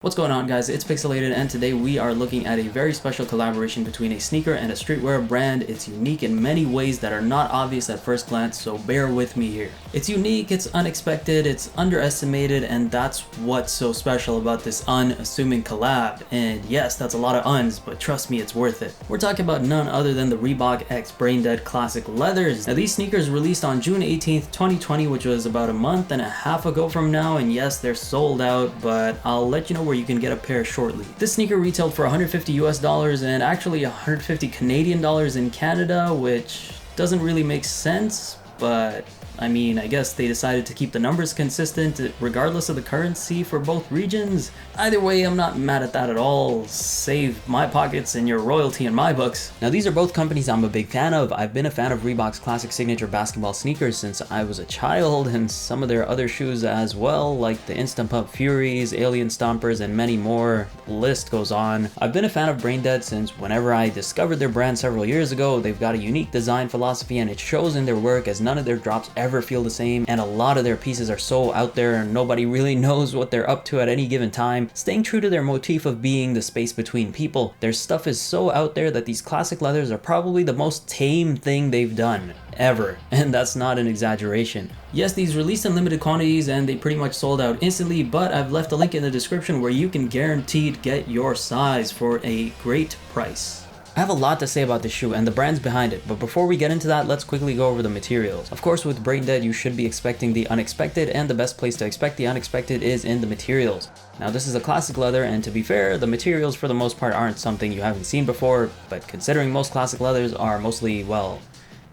What's going on, guys? It's Pixelated, and today we are looking at a very special collaboration between a sneaker and a streetwear brand. It's unique in many ways that are not obvious at first glance, so bear with me here. It's unique, it's unexpected, it's underestimated, and that's what's so special about this unassuming collab. And yes, that's a lot of uns, but trust me, it's worth it. We're talking about none other than the Reebok X Braindead Classic Leathers. Now, these sneakers released on June 18th, 2020, which was about a month and a half ago from now, and yes, they're sold out, but I'll let you know where you can get a pair shortly. This sneaker retailed for $150 US and actually $150 Canadian dollars in Canada, which doesn't really make sense, but I mean, I guess they decided to keep the numbers consistent regardless of the currency for both regions. Either way, I'm not mad at that at all. Save my pockets and your royalty in my books. Now, these are both companies I'm a big fan of. I've been a fan of Reebok's classic signature basketball sneakers since I was a child, and some of their other shoes as well, like the Instant Pump Furies, Alien Stompers, and many more. The list goes on. I've been a fan of Braindead since whenever I discovered their brand several years ago. They've got a unique design philosophy, and it shows in their work, as none of their drops ever feel the same, and a lot of their pieces are so out there and nobody really knows what they're up to at any given time, staying true to their motif of being the space between people. Their stuff is so out there that these classic leathers are probably the most tame thing they've done ever, and that's not an exaggeration. Yes, these released in limited quantities and they pretty much sold out instantly, but I've left a link in the description where you can guaranteed get your size for a great price. I have a lot to say about this shoe and the brands behind it, but before we get into that, let's quickly go over the materials. Of course, with Braindead, you should be expecting the unexpected, and the best place to expect the unexpected is in the materials. Now, this is a classic leather, and to be fair, the materials for the most part aren't something you haven't seen before, but considering most classic leathers are mostly, well,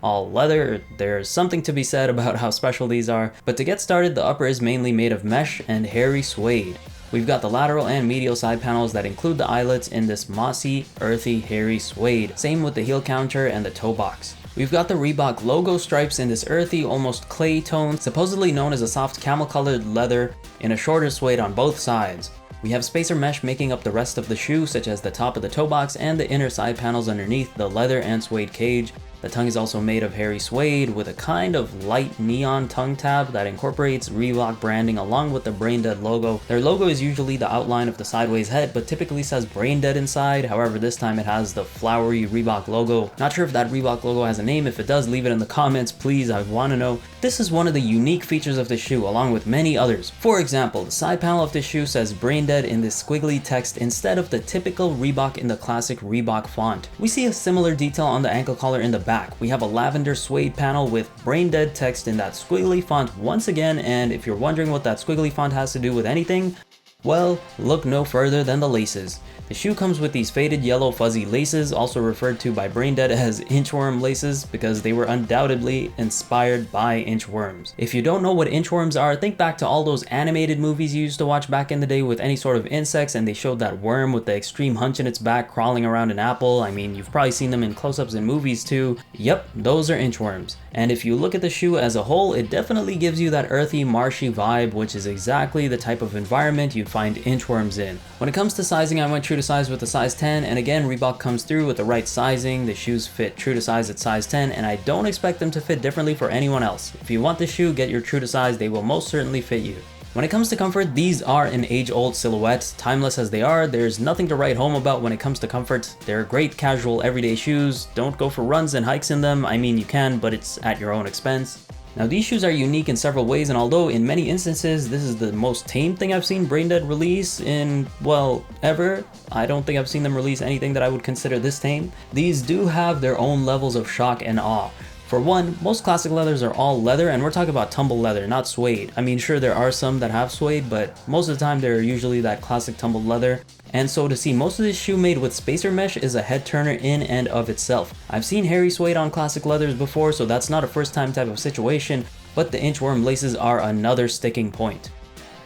all leather, there's something to be said about how special these are. But to get started, the upper is mainly made of mesh and hairy suede. We've got the lateral and medial side panels that include the eyelets in this mossy, earthy, hairy suede. Same with the heel counter and the toe box. We've got the Reebok logo stripes in this earthy, almost clay tone, supposedly known as a soft camel colored leather in a shorter suede on both sides. We have spacer mesh making up the rest of the shoe, such as the top of the toe box and the inner side panels underneath the leather and suede cage. The tongue is also made of hairy suede with a kind of light neon tongue tab that incorporates Reebok branding along with the Braindead logo. Their logo is usually the outline of the sideways head, but typically says Braindead inside. However, this time it has the flowery Reebok logo. Not sure if that Reebok logo has a name. If it does, leave it in the comments, please. I want to know. This is one of the unique features of the shoe, along with many others. For example, the side panel of this shoe says Braindead in this squiggly text instead of the typical Reebok in the classic Reebok font. We see a similar detail on the ankle collar in the back. We have a lavender suede panel with Braindead text in that squiggly font once again, and if you're wondering what that squiggly font has to do with anything, well, look no further than the laces. The shoe comes with these faded yellow fuzzy laces, also referred to by Braindead as inchworm laces, because they were undoubtedly inspired by inchworms. If you don't know what inchworms are, think back to all those animated movies you used to watch back in the day with any sort of insects, and they showed that worm with the extreme hunch in its back crawling around an apple. I mean, you've probably seen them in close-ups in movies too. Yep, those are inchworms. And if you look at the shoe as a whole, it definitely gives you that earthy, marshy vibe, which is exactly the type of environment you'd find inchworms in. When it comes to sizing, I went true to size with the size 10, and again, Reebok comes through with the right sizing. The shoes fit true to size at size 10, and I don't expect them to fit differently for anyone else. If you want the shoe, get your true to size. They will most certainly fit you. When it comes to comfort, these are an age-old silhouette. Timeless as they are, there's nothing to write home about when it comes to comfort. They're great casual everyday shoes. Don't go for runs and hikes in them. I mean, you can, but it's at your own expense. Now, these shoes are unique in several ways, and although in many instances this is the most tame thing I've seen Braindead release in, well, ever, I don't think I've seen them release anything that I would consider this tame. These do have their own levels of shock and awe. For one, most classic leathers are all leather, and we're talking about tumble leather, not suede. I mean, sure, there are some that have suede, but most of the time they're usually that classic tumbled leather. And so to see most of this shoe made with spacer mesh is a head turner in and of itself. I've seen hairy suede on classic leathers before, so that's not a first time type of situation, but the inchworm laces are another sticking point.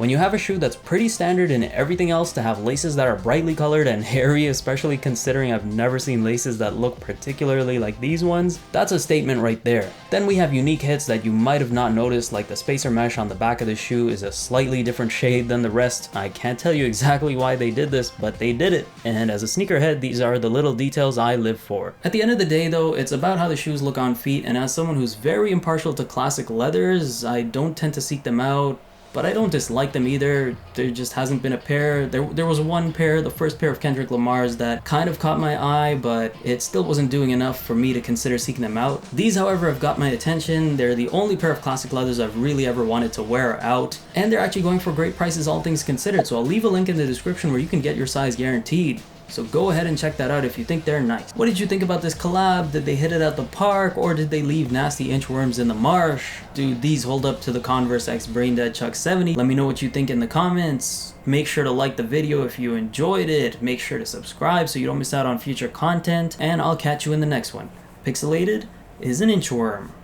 When you have a shoe that's pretty standard in everything else, to have laces that are brightly colored and hairy, especially considering I've never seen laces that look particularly like these ones, that's a statement right there. Then we have unique hits that you might have not noticed, like the spacer mesh on the back of the shoe is a slightly different shade than the rest. I can't tell you exactly why they did this, but they did it. And as a sneakerhead, these are the little details I live for. At the end of the day though, it's about how the shoes look on feet, and as someone who's very impartial to classic leathers, I don't tend to seek them out but I don't dislike them either. There just hasn't been a pair. There was one pair, the first pair of Kendrick Lamar's, that kind of caught my eye, but it still wasn't doing enough for me to consider seeking them out. These, however, have got my attention. They're the only pair of classic leathers I've really ever wanted to wear out, and they're actually going for great prices, all things considered, so I'll leave a link in the description where you can get your size guaranteed. So go ahead and check that out if you think they're nice. What did you think about this collab? Did they hit it at the park, or did they leave nasty inchworms in the marsh? Do these hold up to the Converse X Braindead Chuck 70? Let me know what you think in the comments. Make sure to like the video if you enjoyed it. Make sure to subscribe so you don't miss out on future content, and I'll catch you in the next one. Pixelated is an inchworm.